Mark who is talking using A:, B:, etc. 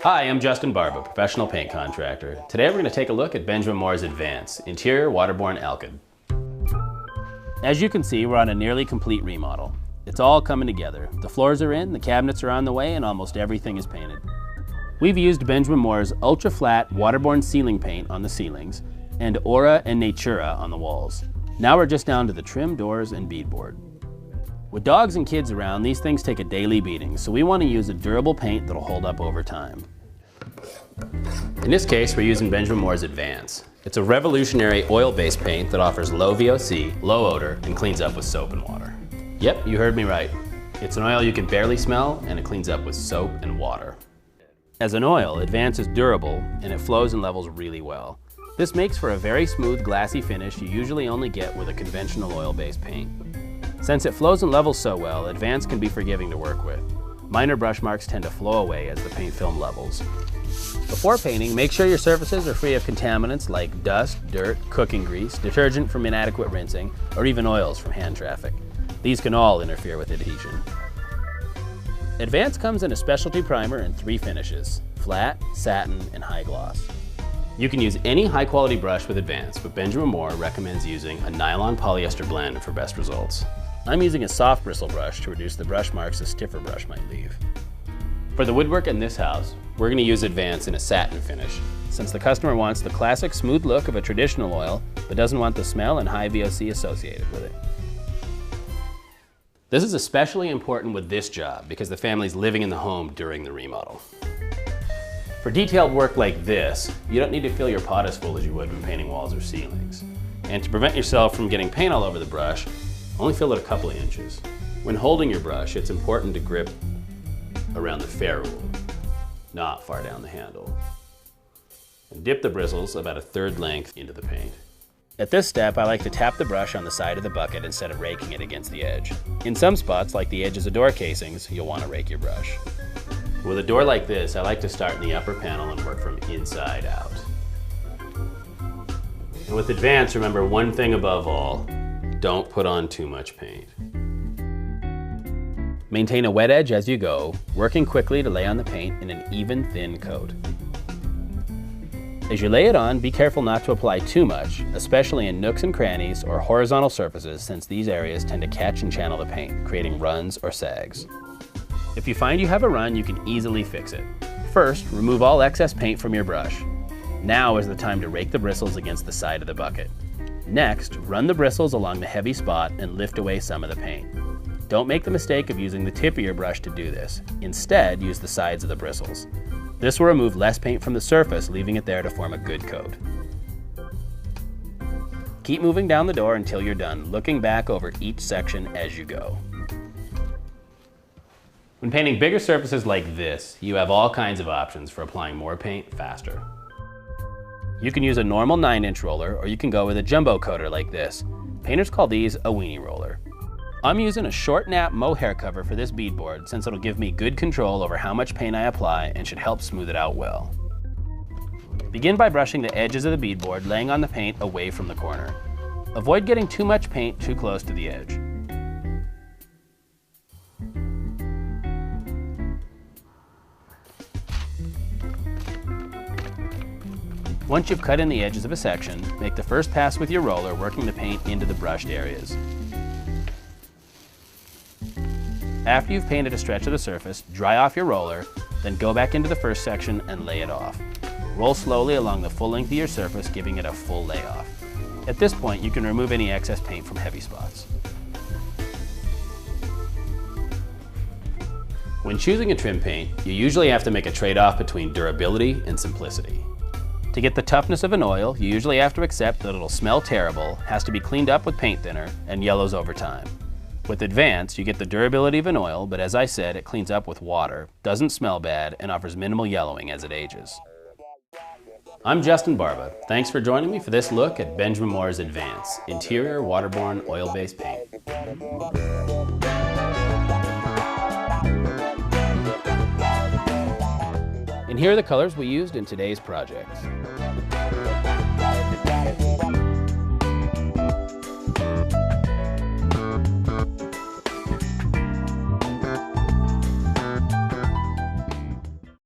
A: Hi, I'm Justin Barba, professional paint contractor. Today we're going to take a look at Benjamin Moore's Advance Interior Waterborne Alkyd. As you can see, we're on a nearly complete remodel. It's all coming together. The floors are in, the cabinets are on the way, and almost everything is painted. We've used Benjamin Moore's ultra-flat waterborne ceiling paint on the ceilings and Aura and Natura on the walls. Now we're just down to the trim doors and beadboard. With dogs and kids around, these things take a daily beating, so we want to use a durable paint that'll hold up over time. In this case, we're using Benjamin Moore's Advance. It's a revolutionary oil-based paint that offers low VOC, low odor, and cleans up with soap and water. Yep, you heard me right. It's an oil you can barely smell, and it cleans up with soap and water. As an oil, Advance is durable, and it flows and levels really well. This makes for a very smooth, glassy finish you usually only get with a conventional oil-based paint. Since it flows and levels so well, Advance can be forgiving to work with. Minor brush marks tend to flow away as the paint film levels. Before painting, make sure your surfaces are free of contaminants like dust, dirt, cooking grease, detergent from inadequate rinsing, or even oils from hand traffic. These can all interfere with adhesion. Advance comes in a specialty primer in 3 finishes: flat, satin, and high gloss. You can use any high-quality brush with Advance, but Benjamin Moore recommends using a nylon polyester blend for best results. I'm using a soft bristle brush to reduce the brush marks a stiffer brush might leave. For the woodwork in this house, we're going to use Advance in a satin finish, since the customer wants the classic smooth look of a traditional oil, but doesn't want the smell and high VOC associated with it. This is especially important with this job because the family's living in the home during the remodel. For detailed work like this, you don't need to fill your pot as full as you would when painting walls or ceilings. And to prevent yourself from getting paint all over the brush, only fill it a couple of inches. When holding your brush, it's important to grip around the ferrule, not far down the handle. And dip the bristles about a third length into the paint. At this step, I like to tap the brush on the side of the bucket instead of raking it against the edge. In some spots, like the edges of door casings, you'll want to rake your brush. With a door like this, I like to start in the upper panel and work from inside out. And with Advance, remember one thing above all: don't put on too much paint. Maintain a wet edge as you go, working quickly to lay on the paint in an even, thin coat. As you lay it on, be careful not to apply too much, especially in nooks and crannies or horizontal surfaces, since these areas tend to catch and channel the paint, creating runs or sags. If you find you have a run, you can easily fix it. First, remove all excess paint from your brush. Now is the time to rake the bristles against the side of the bucket. Next, run the bristles along the heavy spot and lift away some of the paint. Don't make the mistake of using the tip of your brush to do this. Instead, use the sides of the bristles. This will remove less paint from the surface, leaving it there to form a good coat. Keep moving down the door until you're done, looking back over each section as you go. When painting bigger surfaces like this, you have all kinds of options for applying more paint faster. You can use a normal 9-inch roller, or you can go with a jumbo coater like this. Painters call these a weenie roller. I'm using a short nap mohair cover for this beadboard since it'll give me good control over how much paint I apply and should help smooth it out well. Begin by brushing the edges of the beadboard, laying on the paint away from the corner. Avoid getting too much paint too close to the edge. Once you've cut in the edges of a section, make the first pass with your roller, working the paint into the brushed areas. After you've painted a stretch of the surface, dry off your roller, then go back into the first section and lay it off. Roll slowly along the full length of your surface, giving it a full layoff. At this point, you can remove any excess paint from heavy spots. When choosing a trim paint, you usually have to make a trade-off between durability and simplicity. To get the toughness of an oil, you usually have to accept that it'll smell terrible, has to be cleaned up with paint thinner, and yellows over time. With Advance, you get the durability of an oil, but as I said, it cleans up with water, doesn't smell bad, and offers minimal yellowing as it ages. I'm Justin Barba. Thanks for joining me for this look at Benjamin Moore's Advance Interior Waterborne Oil-Based Paint. And here are the colors we used in today's project.